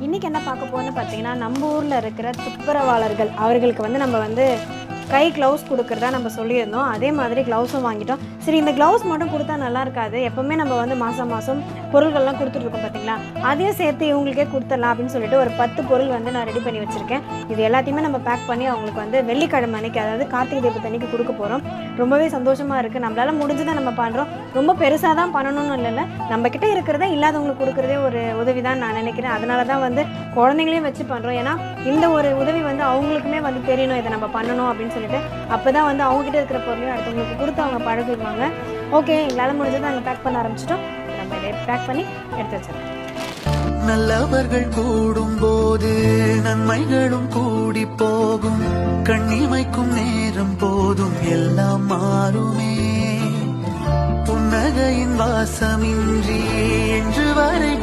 இன்னைக்கு என்ன பார்க்க போறோம்னு பார்த்தீங்கன்னா, நம்ம ஊரில் இருக்கிற துப்புரவாளர்கள் அவர்களுக்கு வந்து நம்ம வந்து கை க்ளவுஸ் கொடுக்குறதா நம்ம சொல்லியிருந்தோம். அதே மாதிரி க்ளவுஸும் வாங்கிட்டோம். சரி, இந்த க்ளவுஸ் மட்டும் கொடுத்தா நல்லா இருக்காது. எப்போவுமே நம்ம வந்து மாதம் மாதம் பொருள்கள்லாம் கொடுத்துட்ருக்கோம் பார்த்தீங்களா, அதையும் சேர்த்து இவங்களுக்கே கொடுத்துடலாம் அப்படின்னு சொல்லிட்டு ஒரு 10 பொருள் வந்து நான் ரெடி பண்ணி வச்சுருக்கேன். இது எல்லாத்தையுமே நம்ம பேக் பண்ணி அவங்களுக்கு வந்து வெள்ளிக்கிழமை அன்னைக்கு, அதாவது கார்த்திகை தீபத்து அன்னைக்கு கொடுக்க போகிறோம். ரொம்பவே சந்தோஷமாக இருக்குது. நம்மளால் முடிஞ்சுதான் நம்ம பண்ணுறோம். ரொம்ப பெருசாக தான் பண்ணணும்னு இல்லைல்ல, நம்மக்கிட்ட இருக்கிறத இல்லாதவங்களுக்கு கொடுக்குறதே ஒரு உதவி தான் நான் நினைக்கிறேன். அதனால தான் வந்து குழந்தைங்களையும் வச்சு பண்ணுறோம். ஏன்னா இந்த ஒரு உதவி வந்து அவங்களுக்குமே வந்து தெரியணும், இதை நம்ம பண்ணணும் அப்படின்னு சொல்லிட்டு. அப்போ தான் வந்து அவங்ககிட்ட இருக்கிற பொருளையும் அடுத்தவங்களுக்கு கொடுத்து அவங்க பழகிடுவாங்க. ஓகே, எங்களால் முடிஞ்சதை நாங்கள் பேக் பண்ண ஆரம்பிச்சிட்டோம். நம்ம இதை பேக் பண்ணி எடுத்து வச்சிடறோம். நல்லவர்கள் கூடும் போது நன்மைகளும் கூடி போகும். கண்ணிமைக்கும் நேரம் போதும் எல்லாம் மாறுமே. புன்னகையின் வாசமின்றி என்று வரை